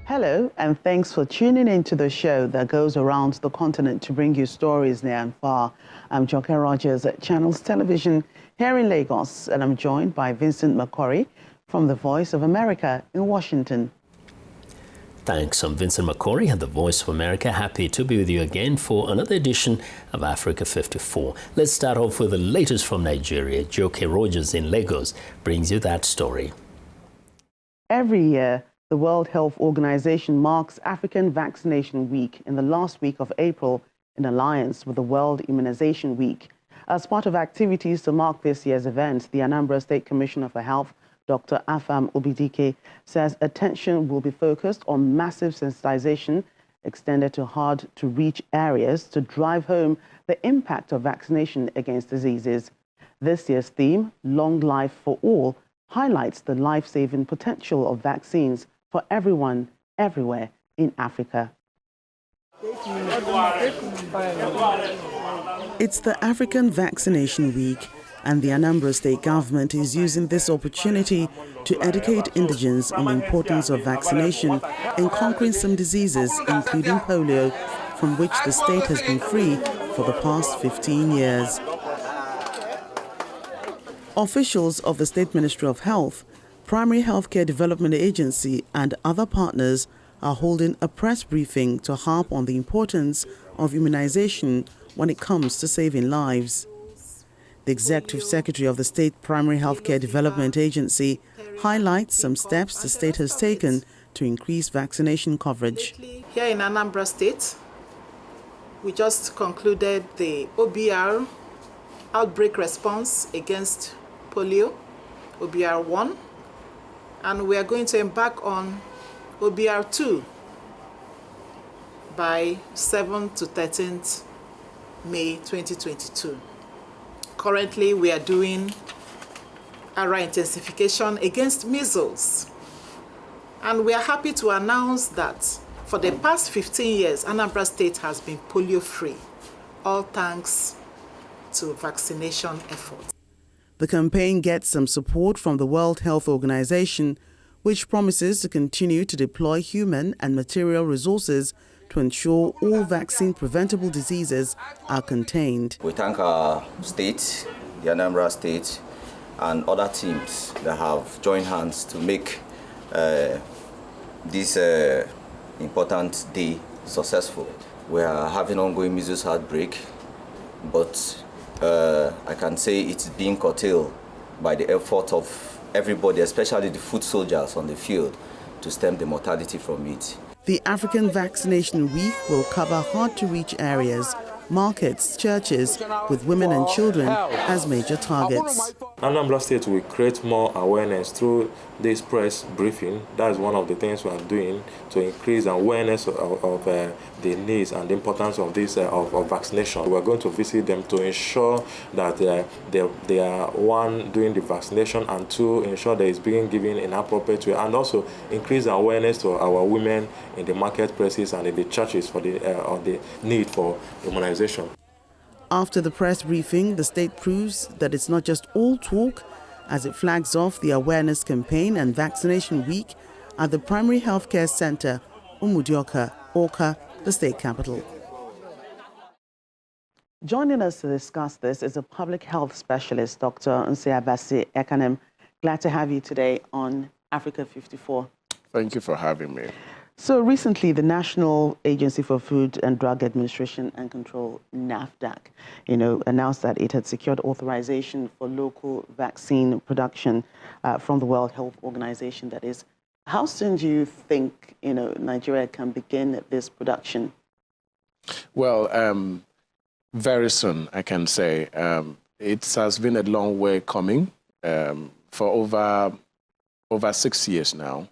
Hello, and thanks for tuning in to the show that goes around the continent to bring you stories near and far. I'm Takea Rogers at Channels Television here in Lagos, and I'm joined by Vincent McCurry from the Voice of America in Washington. Thanks, I'm Vincent McCurry at the Voice of America. Happy to be with you again for another edition of Africa 54. Let's start off with the latest from Nigeria. Takea Rogers in Lagos brings you that story. Every year, the World Health Organization marks African Vaccination Week in the last week of April in alliance with the World Immunization Week. As part of activities to mark this year's event, the Anambra State Commissioner for Health, Dr. Afam Obidike, says attention will be focused on massive sensitization extended to hard-to-reach areas to drive home the impact of vaccination against diseases. This year's theme, Long Life for All, highlights the life-saving potential of vaccines for everyone, everywhere in Africa. It's the African Vaccination Week, and the Anambra State government is using this opportunity to educate indigents on the importance of vaccination in conquering some diseases, including polio, from which the state has been free for the past 15 years. Officials of the State Ministry of Health, Primary Healthcare Development Agency and other partners are holding a press briefing to harp on the importance of immunization when it comes to saving lives. The Executive Secretary of the State Primary Healthcare Development Agency highlights some steps the state has taken to increase vaccination coverage. Here in Anambra State, we just concluded the OBR outbreak response against polio, OBR 1, and we are going to embark on OBR 2 by 7th to 13th May 2022. Currently, we are doing ARA intensification against measles. And we are happy to announce that for the past 15 years, Anambra State has been polio-free, all thanks to vaccination efforts. The campaign gets some support from the World Health Organization, which promises to continue to deploy human and material resources to ensure all vaccine-preventable diseases are contained. We thank our state, the Anambra State, and other teams that have joined hands to make this important day successful. We are having ongoing measles outbreak, but I can say it's being curtailed by the effort of everybody, especially the foot soldiers on the field, to stem the mortality from it. The African Vaccination Week will cover hard-to-reach areas, markets, churches, with women and children as major targets. Anambra State will create more awareness through this press briefing. That's one of the things we are doing to increase awareness of the needs and the importance of this of vaccination. We are going to visit them to ensure that they are, one, doing the vaccination, and two, ensure that it's being given in appropriate way, and also increase awareness to our women in the marketplaces and in the churches for the need for immunization. After the press briefing, the state proves that it's not just all talk as it flags off the awareness campaign and vaccination week at the Primary Healthcare Center, Umudioka, Awka, the state capital. Joining us to discuss this is a public health specialist, Dr. Nsiabasi Ekanem. Glad to have you today on Africa 54. Thank you for having me. So recently, the National Agency for Food and Drug Administration and Control, NAFDAC, announced that it had secured authorization for local vaccine production from the World Health Organization, that is. How soon do you think, Nigeria can begin this production? Well, very soon, I can say. It has been a long way coming for over 6 years now.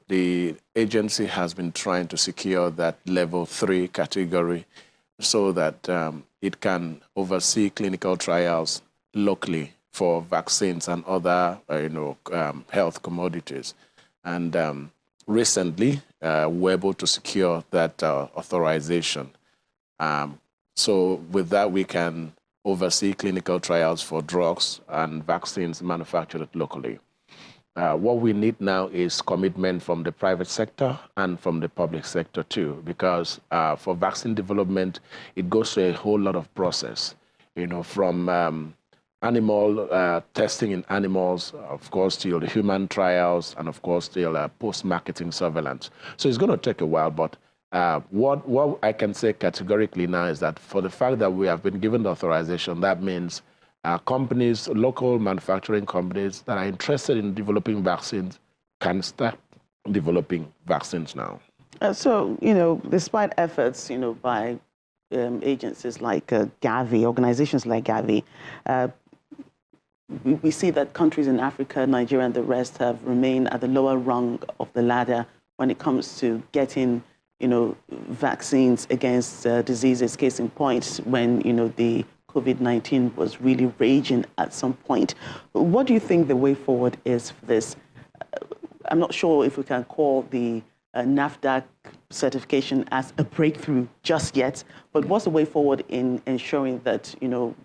The agency has been trying to secure that level 3 category so that it can oversee clinical trials locally for vaccines and other health commodities. And recently, we're able to secure that authorization. So with that, we can oversee clinical trials for drugs and vaccines manufactured locally. what we need now is commitment from the private sector and from the public sector too, because for vaccine development, it goes through a whole lot of process, from animal testing in animals, of course, till the human trials, and of course, till post-marketing surveillance. So it's going to take a while, but what I can say categorically now is that for the fact that we have been given the authorization, that means companies, local manufacturing companies that are interested in developing vaccines can start developing vaccines now. So, despite efforts, by agencies like Gavi, organizations like Gavi, we see that countries in Africa, Nigeria, and the rest have remained at the lower rung of the ladder when it comes to getting, vaccines against diseases. Case in point, when, the COVID-19 was really raging at some point. What do you think the way forward is for this? I'm not sure if we can call the NAFDAC certification as a breakthrough just yet, but what's the way forward in ensuring that,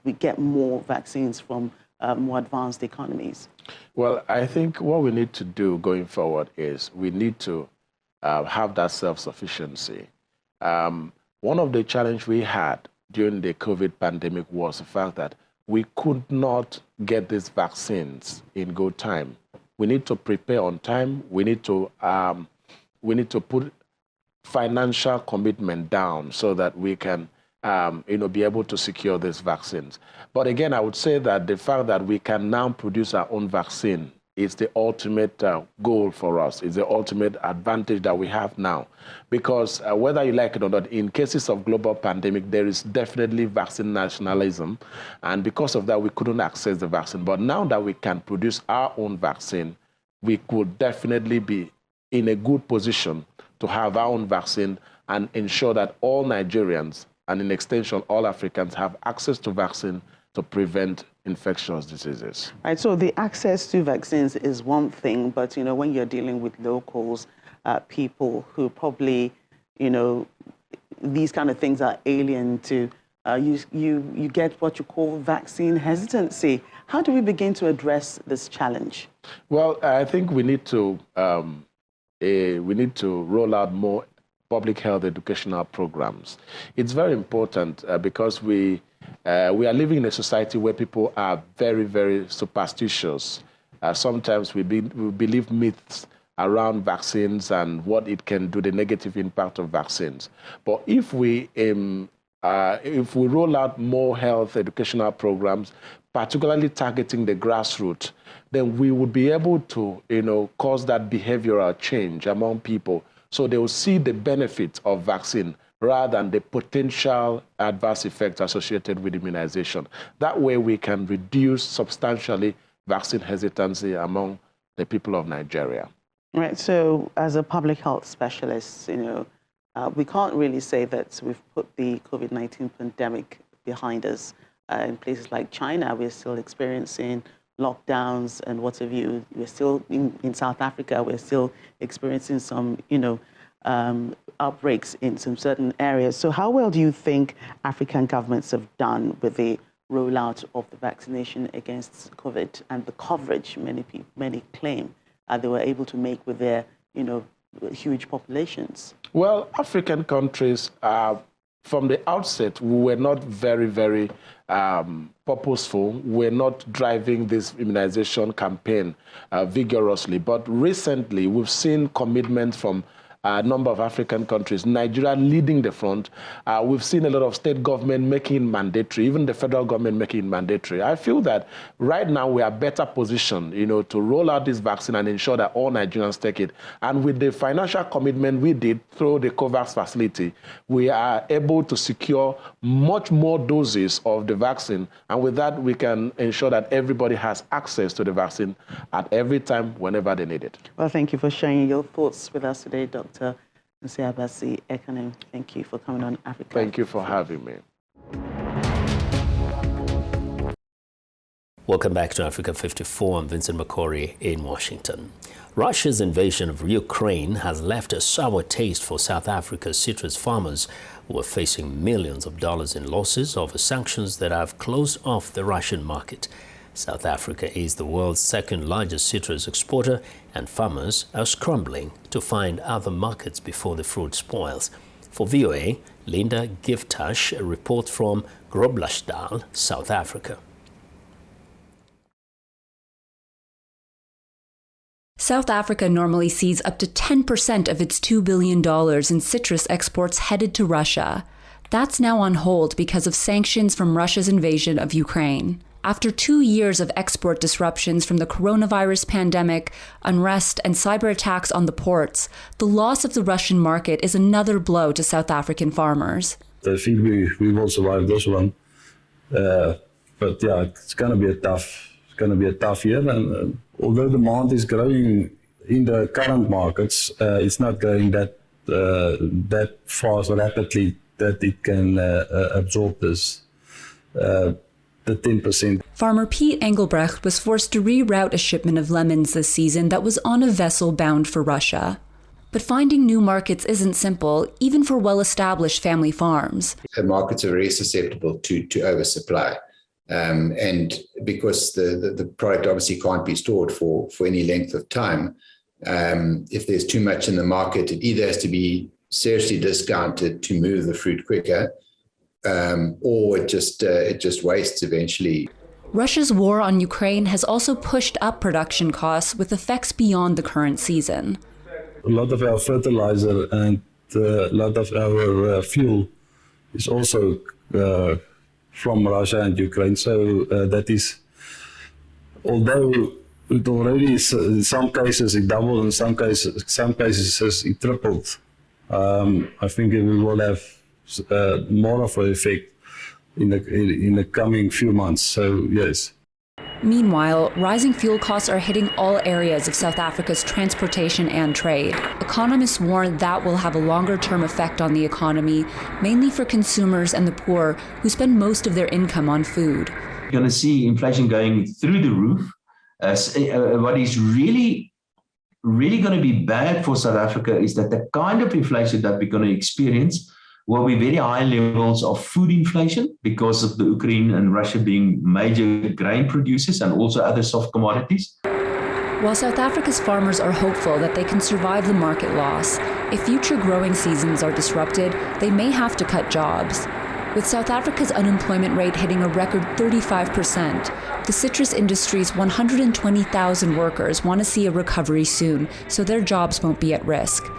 we get more vaccines from more advanced economies? Well, I think what we need to do going forward is we need to have that self-sufficiency. One of the challenges we had during the COVID pandemic was the fact that we could not get these vaccines in good time. We need to prepare on time. We need to put financial commitment down so that we can be able to secure these vaccines. But again, I would say that the fact that we can now produce our own vaccine is the ultimate goal for us. It's the ultimate advantage that we have now. Because whether you like it or not, in cases of global pandemic, there is definitely vaccine nationalism. And because of that, we couldn't access the vaccine. But now that we can produce our own vaccine, we could definitely be in a good position to have our own vaccine and ensure that all Nigerians, and in extension, all Africans, have access to vaccine to prevent infectious diseases. Right, so the access to vaccines is one thing, but when you're dealing with locals, people who probably, these kind of things are alien to, you get what you call vaccine hesitancy. How do we begin to address this challenge? Well, I think we need to roll out more public health educational programs. It's very important because we are living in a society where people are very, very superstitious. Sometimes we believe myths around vaccines and what it can do, the negative impact of vaccines. But if we roll out more health educational programs, particularly targeting the grassroots, then we would be able to, cause that behavioral change among people, so they will see the benefits of vaccine rather than the potential adverse effects associated with immunization. That way we can reduce substantially vaccine hesitancy among the people of Nigeria. Right, so as a public health specialist, we can't really say that we've put the COVID-19 pandemic behind us. In places like China, we're still experiencing lockdowns and what have you. We're still in South Africa, we're still experiencing some, outbreaks in some certain areas. So how well do you think African governments have done with the rollout of the vaccination against COVID and the coverage many claim they were able to make with their, huge populations? Well, African countries, from the outset, we were not very, very purposeful. We're not driving this immunization campaign vigorously. But recently, we've seen commitment from a number of African countries, Nigeria leading the front. We've seen a lot of state government making it mandatory, even the federal government making it mandatory. I feel that right now we are better positioned, to roll out this vaccine and ensure that all Nigerians take it. And with the financial commitment we did through the COVAX facility, we are able to secure much more doses of the vaccine. And with that, we can ensure that everybody has access to the vaccine at every time, whenever they need it. Well, thank you for sharing your thoughts with us today, Dr. Nsiabasi Ekanem. Thank you for coming on Africa. Thank you for having me. Welcome back to Africa 54. I'm Vincent Makori in Washington. Russia's invasion of Ukraine has left a sour taste for South Africa's citrus farmers, who are facing millions of dollars in losses over sanctions that have closed off the Russian market. South Africa is the world's second largest citrus exporter, and farmers are scrambling to find other markets before the fruit spoils. For VOA, Linda Giftash reports from Groblersdal, South Africa. South Africa normally sees up to 10% of its $2 billion in citrus exports headed to Russia. That's now on hold because of sanctions from Russia's invasion of Ukraine. After 2 years of export disruptions from the coronavirus pandemic, unrest, and cyber attacks on the ports, the loss of the Russian market is another blow to South African farmers. I think we will survive this one. But yeah, it's going to be a tough year. And although demand is growing in the current markets, it's not growing that fast or rapidly that it can absorb this. The 10%. Farmer Pete Engelbrecht was forced to reroute a shipment of lemons this season that was on a vessel bound for Russia. But finding new markets isn't simple, even for well-established family farms. The markets are very susceptible to oversupply. And because the product obviously can't be stored for any length of time, if there's too much in the market, it either has to be seriously discounted to move the fruit quicker, or it just wastes eventually. Russia's war on Ukraine has also pushed up production costs with effects beyond the current season. A lot of our fertilizer and a lot of our fuel is also from Russia and Ukraine. So that is, although it already is, in some cases it doubled, in some cases it tripled. I think we will have more of an effect in the coming few months. So yes. Meanwhile, rising fuel costs are hitting all areas of South Africa's transportation and trade. Economists warn that will have a longer-term effect on the economy, mainly for consumers and the poor who spend most of their income on food. You're going to see inflation going through the roof. What is really going to be bad for South Africa is that the kind of inflation that we're going to experience will be very high levels of food inflation because of the Ukraine and Russia being major grain producers and also other soft commodities. While South Africa's farmers are hopeful that they can survive the market loss, if future growing seasons are disrupted, they may have to cut jobs. With South Africa's unemployment rate hitting a record 35%, the citrus industry's 120,000 workers want to see a recovery soon so their jobs won't be at risk.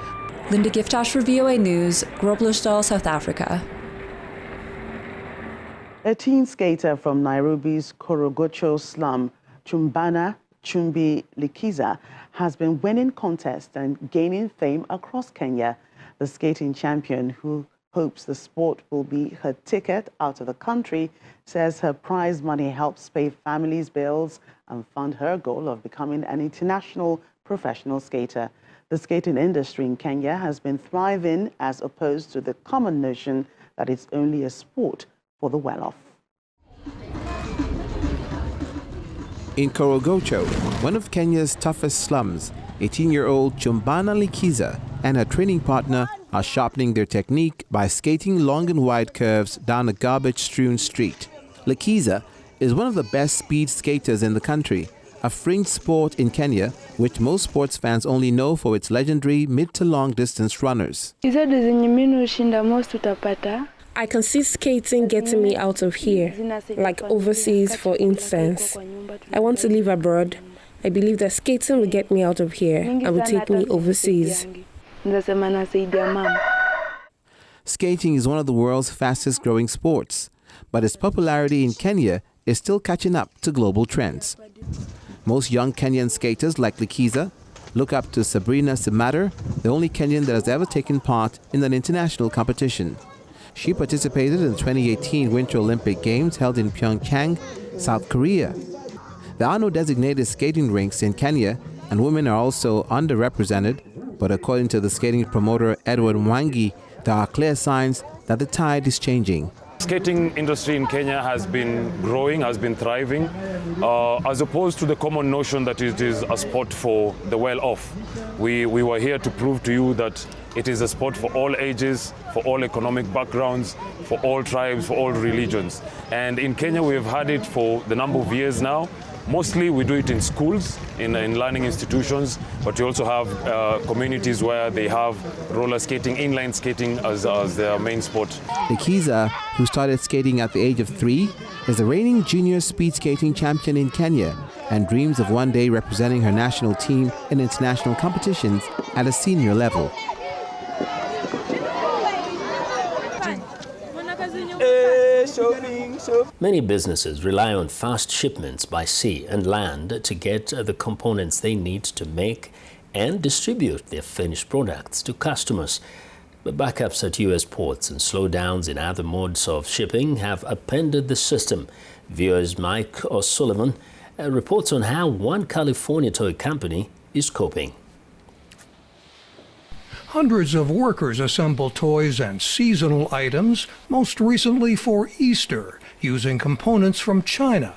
Linda Giftash for VOA News, Groblersdal, South Africa. A teen skater from Nairobi's Korogocho slum, Chumbana Chumbi Likiza, has been winning contests and gaining fame across Kenya. The skating champion, who hopes the sport will be her ticket out of the country, says her prize money helps pay families' bills and fund her goal of becoming an international professional skater. The skating industry in Kenya has been thriving as opposed to the common notion that it's only a sport for the well-off. In Korogocho, one of Kenya's toughest slums, 18-year-old Chumbana Likiza and her training partner are sharpening their technique by skating long and wide curves down a garbage-strewn street. Likiza is one of the best speed skaters in the country, a fringe sport in Kenya, which most sports fans only know for its legendary mid to long distance runners. I can see skating getting me out of here, like overseas, for instance. I want to live abroad. I believe that skating will get me out of here and will take me overseas. Skating is one of the world's fastest growing sports, but its popularity in Kenya is still catching up to global trends. Most young Kenyan skaters like Likiza look up to Sabrina Simater, the only Kenyan that has ever taken part in an international competition. She participated in the 2018 Winter Olympic Games held in Pyeongchang, South Korea. There are no designated skating rinks in Kenya, and women are also underrepresented, but according to the skating promoter Edward Mwangi, there are clear signs that the tide is changing. Skating industry in Kenya has been growing, has been thriving, as opposed to the common notion that it is a sport for the well-off. We were here to prove to you that it is a sport for all ages, for all economic backgrounds, for all tribes, for all religions. And in Kenya, we have had it for the number of years now. Mostly we do it in schools, in learning institutions, but we also have communities where they have roller skating, inline skating as their main sport. Takea, who started skating at the age of 3, is the reigning junior speed skating champion in Kenya and dreams of one day representing her national team in international competitions at a senior level. Many businesses rely on fast shipments by sea and land to get the components they need to make and distribute their finished products to customers. But backups at U.S. ports and slowdowns in other modes of shipping have upended the system. Viewers Mike O'Sullivan reports on how one California toy company is coping. Hundreds of workers assemble toys and seasonal items, most recently for Easter, using components from China.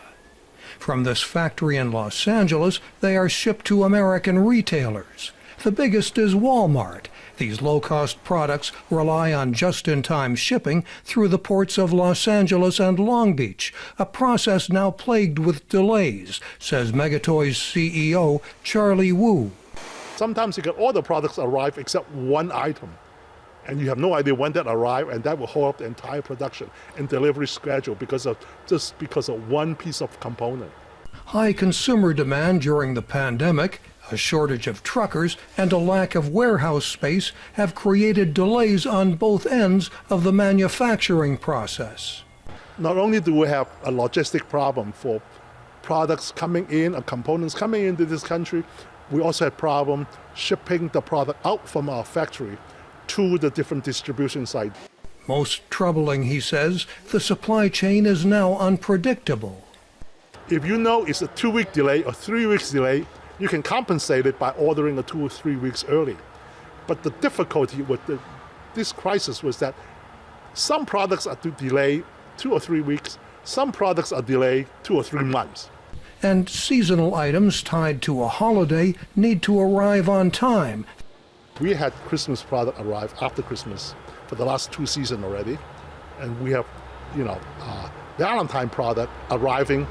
From this factory in Los Angeles, they are shipped to American retailers. The biggest is Walmart. These low-cost products rely on just-in-time shipping through the ports of Los Angeles and Long Beach, a process now plagued with delays, says Megatoy's CEO Charlie Wu. Sometimes you get all the products arrive except one item, and you have no idea when that arrived, and that will hold up the entire production and delivery schedule because of one piece of component. High consumer demand during the pandemic, a shortage of truckers, and a lack of warehouse space have created delays on both ends of the manufacturing process. Not only do we have a logistic problem for products coming in or components coming into this country, we also have problem shipping the product out from our factory to the different distribution sites. Most troubling, he says, the supply chain is now unpredictable. If you know it's a 2-week delay or 3 weeks delay, you can compensate it by ordering a 2 or 3 weeks early. But the difficulty with this crisis was that some products are delayed 2 or 3 weeks, some products are delayed 2 or 3 months. And seasonal items tied to a holiday need to arrive on time. We had Christmas product arrive after Christmas for the last 2 seasons already, and we have, Valentine product arriving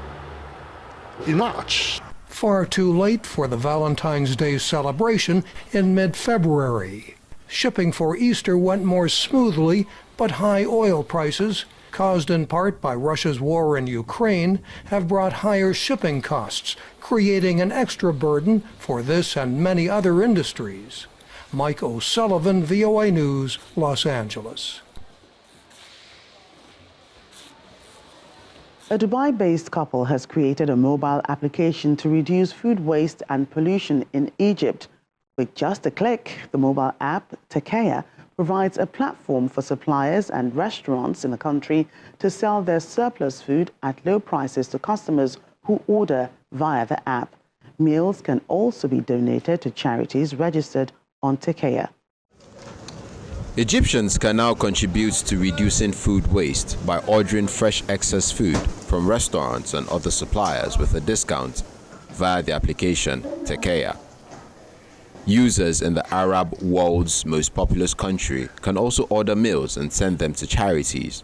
in March. Far too late for the Valentine's Day celebration in mid-February. Shipping for Easter went more smoothly, but high oil prices, caused in part by Russia's war in Ukraine, have brought higher shipping costs, creating an extra burden for this and many other industries. Mike O'Sullivan, VOA News, Los Angeles. A Dubai-based couple has created a mobile application to reduce food waste and pollution in Egypt. With just a click, the mobile app, Takea, provides a platform for suppliers and restaurants in the country to sell their surplus food at low prices to customers who order via the app. Meals can also be donated to charities registered on Takea. Egyptians can now contribute to reducing food waste by ordering fresh excess food from restaurants and other suppliers with a discount via the application Takea. Users in the Arab world's most populous country can also order meals and send them to charities.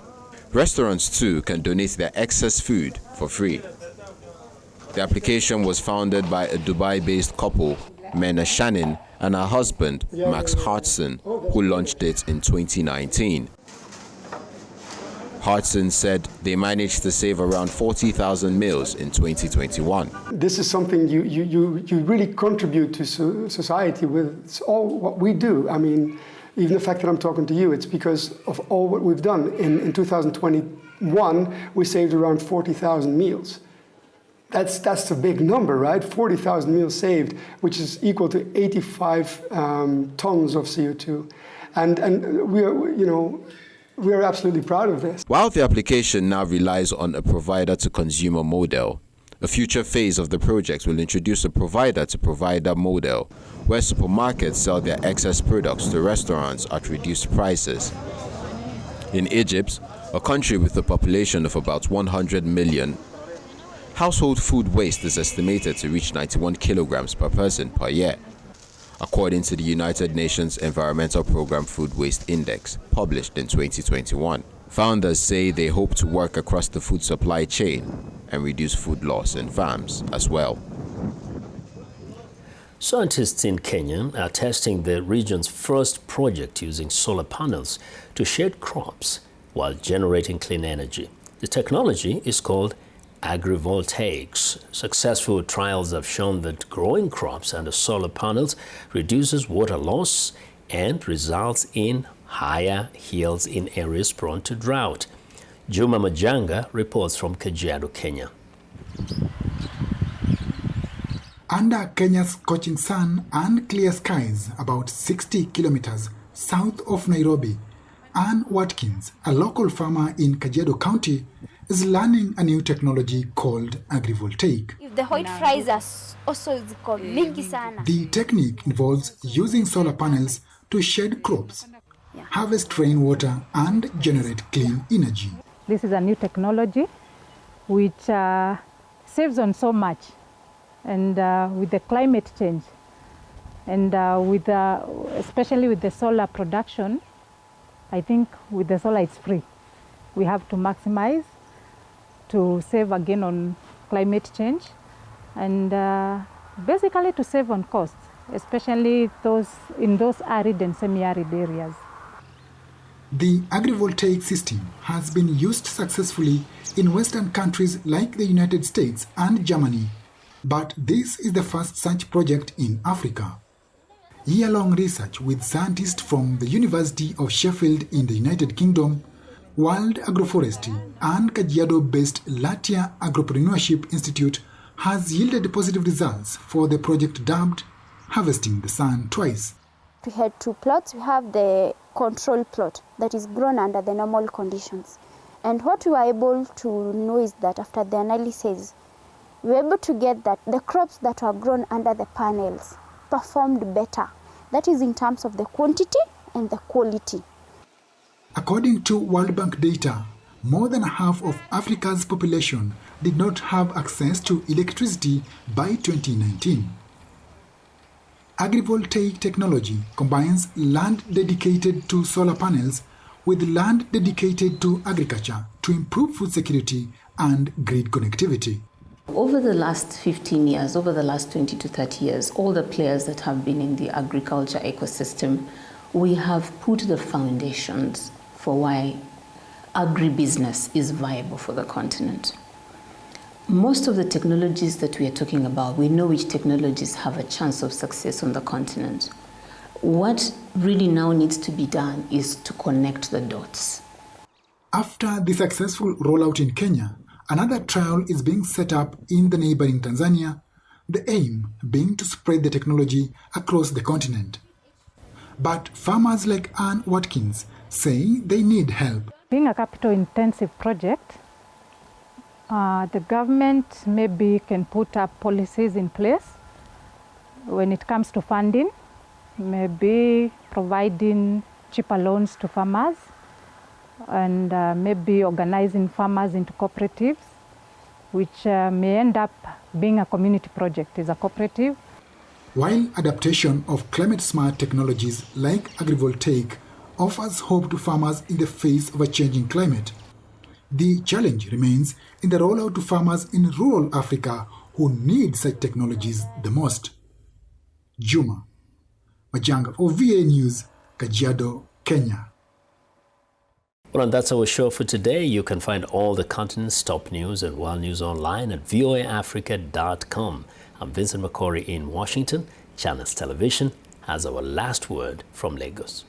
Restaurants too can donate their excess food for free. The application was founded by a Dubai-based couple, Mena Shannon and her husband, Max Hartson, who launched it in 2019. Hartson said they managed to save around 40,000 meals in 2021. This is something you really contribute to society with. It's all what we do. I mean, even the fact that I'm talking to you, it's because of all what we've done. In 2021, we saved around 40,000 meals. That's a big number, right? 40,000 meals saved, which is equal to 85 tons of CO2. And we are absolutely proud of this. While the application now relies on a provider-to-consumer model, a future phase of the project will introduce a provider-to-provider model, where supermarkets sell their excess products to restaurants at reduced prices. In Egypt, a country with a population of about 100 million, household food waste is estimated to reach 91 kilograms per person per year, according to the United Nations Environmental Programme Food Waste Index, published in 2021. Founders say they hope to work across the food supply chain and reduce food loss in farms as well. Scientists in Kenya are testing the region's first project using solar panels to shade crops while generating clean energy. The technology is called agrivoltaics. Successful trials have shown that growing crops under solar panels reduces water loss and results in higher yields in areas prone to drought. Juma Majanga reports from Kajiado, Kenya. Under Kenya's scorching sun and clear skies, about 60 kilometers south of Nairobi, Ann Watkins, a local farmer in Kajiado County, is learning a new technology called agrivoltaic. The white fries are also mingi sana. The technique involves using solar panels to shade crops, harvest rainwater, and generate clean energy. This is a new technology which saves on so much. And with the climate change, and especially with the solar production, I think with the solar it's free. We have to maximize to save again on climate change, and basically to save on costs, especially in those arid and semi-arid areas. The agrivoltaic system has been used successfully in Western countries like the United States and Germany. But this is the first such project in Africa. Year-long research with scientists from the University of Sheffield in the United Kingdom, World Agroforestry and Kajiado-based Latia Agropreneurship Institute has yielded positive results for the project dubbed Harvesting the Sun Twice. We had two plots. We have the control plot that is grown under the normal conditions. And what we were able to know is that after the analysis, we were able to get that the crops that were grown under the panels performed better. That is in terms of the quantity and the quality. According to World Bank data, more than half of Africa's population did not have access to electricity by 2019. Agrivoltaic technology combines land dedicated to solar panels with land dedicated to agriculture to improve food security and grid connectivity. Over the last 15 years, over the last 20 to 30 years, all the players that have been in the agriculture ecosystem, we have put the foundations for why agribusiness is viable for the continent. Most of the technologies that we are talking about, we know which technologies have a chance of success on the continent. What really now needs to be done is to connect the dots. After the successful rollout in Kenya, another trial is being set up in the neighboring Tanzania, the aim being to spread the technology across the continent. But farmers like Ann Watkins say they need help. Being a capital-intensive project, the government maybe can put up policies in place when it comes to funding, maybe providing cheaper loans to farmers, and maybe organizing farmers into cooperatives, which may end up being a community project as a cooperative. While adaptation of climate-smart technologies like agrivoltaic offers hope to farmers in the face of a changing climate, the challenge remains in the rollout to farmers in rural Africa who need such technologies the most. Juma Majanga for VA News, Kajiado, Kenya. Well, and that's our show for today. You can find all the continent's top news and world news online at voaafrica.com. I'm Vincent McCory in Washington. Channels Television has our last word from Lagos.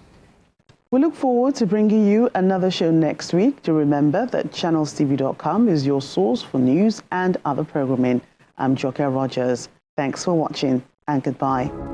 We look forward to bringing you another show next week. To remember that channelstv.com is your source for news and other programming. I'm Takea Rogers. Thanks for watching and goodbye.